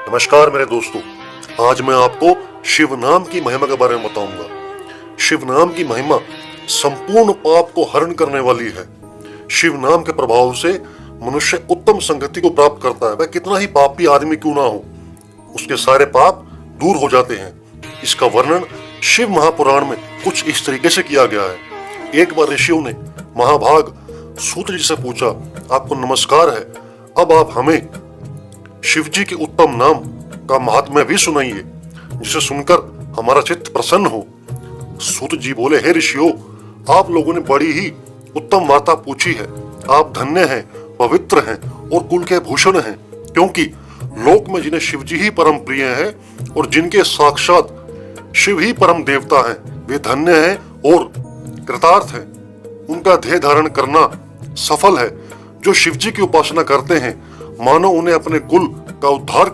नमस्कार मेरे दोस्तों, आज मैं आपको शिव नाम की महिमा के बारे में बताऊंगा। शिव नाम की महिमा संपूर्ण पाप को हरण करने वाली है। शिव नाम के प्रभाव से मनुष्य उत्तम संगति को प्राप्त करता है। वह कितना ही पापी आदमी क्यों ना हो, उसके सारे पाप दूर हो जाते हैं। इसका वर्णन शिव महापुराण में कुछ इस तरीके से किया गया है। एक बार ऋषियों ने महाभाग सूत जी से पूछा, आपको नमस्कार है, अब आप हमें शिव जी के उत्तम नाम का महात्म्य भी सुनाइए, जिसे सुनकर हमारा चित्त प्रसन्न हो। सूत जी बोले, हे ऋषियों, आप लोगों ने बड़ी ही उत्तम वार्ता पूछी है। आप धन्य हैं, पवित्र हैं और कुल के भूषण हैं, क्योंकि लोक में जिन्हें शिव जी ही परम प्रिय हैं और जिनके साक्षात शिव ही परम देवता हैं, वे धन्य हैं और कृतार्थ हैं। उनका ध्येय धारण करना सफल है। जो शिव जी की उपासना करते हैं, मानो उन्हें अपने कुल का उद्धार,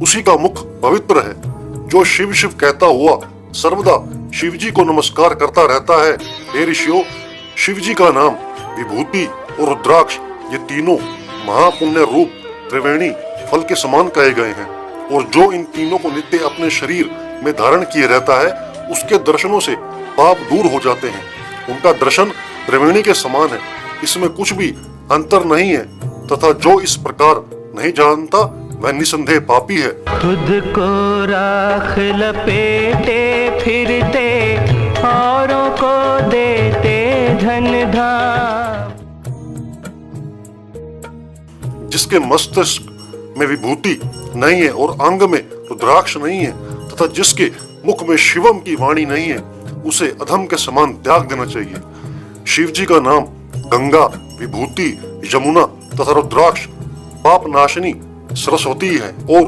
उसी का मुख पवित्र है। जो शिव शिव कहता हुआ सर्वदा शिव जी को नमस्कार करता रहता है। हे ऋषियों, शिव जी का नाम, विभूति और रुद्राक्ष, ये तीनों महापुण्य रूप त्रिवेणी फल के समान कहे गए हैं, और जो इन तीनों को नित्य अपने शरीर में धारण किए रहता है, उसके दर्शनों से पाप दूर हो जाते हैं। उनका दर्शन त्रिवेणी के समान है, इसमें कुछ भी अंतर नहीं है, तथा जो इस प्रकार नहीं जानता वह निसंदेह पापी है। खुद को राख लपेटे फिरते, औरों को देते धन धाम। जिसके मस्तिष्क में विभूति नहीं है और अंग में रुद्राक्ष नहीं है, तथा जिसके मुख में शिवम की वाणी नहीं है, उसे अधम के समान त्याग देना चाहिए। शिव जी का नाम गंगा, विभूति, यमुना तथा रुद्राक्ष पाप नाशिनी सरस्वती है, और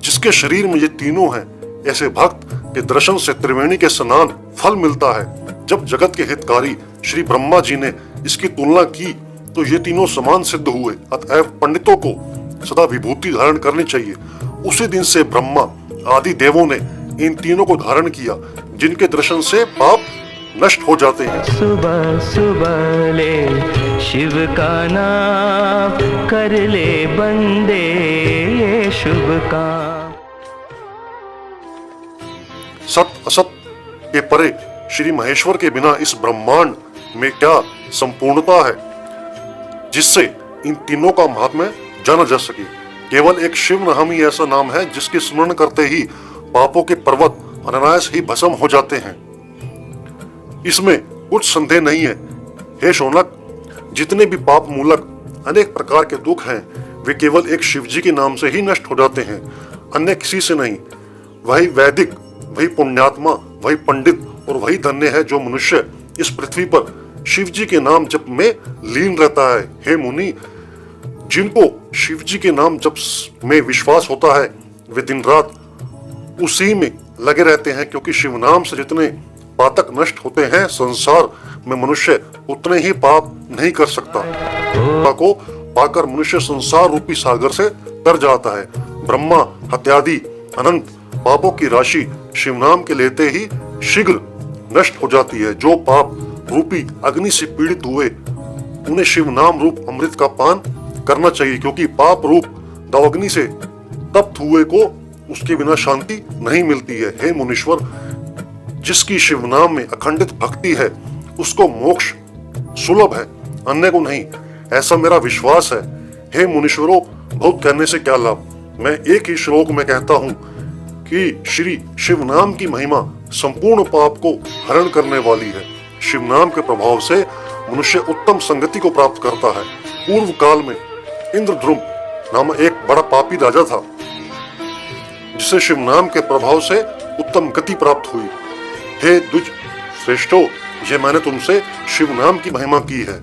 जिसके शरीर में ये तीनों हैं, ऐसे भक्त के दर्शन से त्रिवेणी के स्नान फल मिलता है। जब जगत के हितकारी श्री ब्रह्मा जी ने इसकी तुलना की तो ये तीनों समान सिद्ध हुए। अतएव पंडितों को सदा विभूति धारण करनी चाहिए। उसी दिन से ब्रह्मा आदि देवों ने इन तीनों को धारण किया, जिनके दर्शन से पाप नष्ट हो जाते हैं। सुबह सुबह ले शिव का नाम, कर ले बंदे ये शुभ काम। सत असत के परे श्री महेश्वर के बिना इस ब्रह्मांड में क्या संपूर्णता है, जिससे इन तीनों का महात्म्य जाना जा सके। केवल एक शिव नाम ही ऐसा नाम है जिसके स्मरण करते ही पापों के पर्वत अनायास ही भस्म हो जाते हैं। इसमें कुछ संदेह नहीं है। हे शौनक, जितने भी पाप मूलक अनेक प्रकार के दुख हैं, वे केवल एक शिव जी के नाम से ही नष्ट हो जाते हैं, अन्य किसी से नहीं। वही वैदिक, वही पुण्यात्मा, वही पंडित और वही धन्य है जो मनुष्य इस पृथ्वी पर शिव जी के नाम जप में लीन रहता है। हे मुनि, जिनको शिव जी के नाम जप में विश्वास होता है, वे दिन रात उसी में लगे रहते हैं, क्योंकि शिव नाम से जितने पातक नष्ट होते हैं, संसार में मनुष्य उतने ही पाप नहीं कर सकता। को पाकर मनुष्य संसार रूपी सागर से तर जाता है। ब्रह्मा हत्यादि अनंत पापों की राशि शिव नाम के लेते ही शीघ्र नष्ट हो जाती है। जो पाप रूपी अग्नि से पीड़ित हुए, उन्हें शिव नाम रूप अमृत का पान करना चाहिए, क्योंकि पाप रूप दावाग्नि से तप्त हुए को उसके बिना शांति नहीं मिलती है। हे मुनीश्वर, जिसकी शिव नाम में अखंडित भक्ति है, उसको मोक्ष सुलभ है, अन्य को नहीं, ऐसा मेरा विश्वास है। हे मुनीश्वरों, बहुत कहने से क्या लाभ। मैं एक ही श्लोक में कहता हूँ कि श्री शिव नाम की महिमा संपूर्ण पाप को हरण करने वाली है। शिव नाम के प्रभाव से मनुष्य उत्तम संगति को प्राप्त करता है। पूर्व काल में इंद्रद्रुम नाम एक बड़ा पापी राजा था, जिसे शिव नाम के प्रभाव से उत्तम गति प्राप्त हुई। हे द्विज श्रेष्ठो, ये मैंने तुमसे शिव नाम की महिमा की है।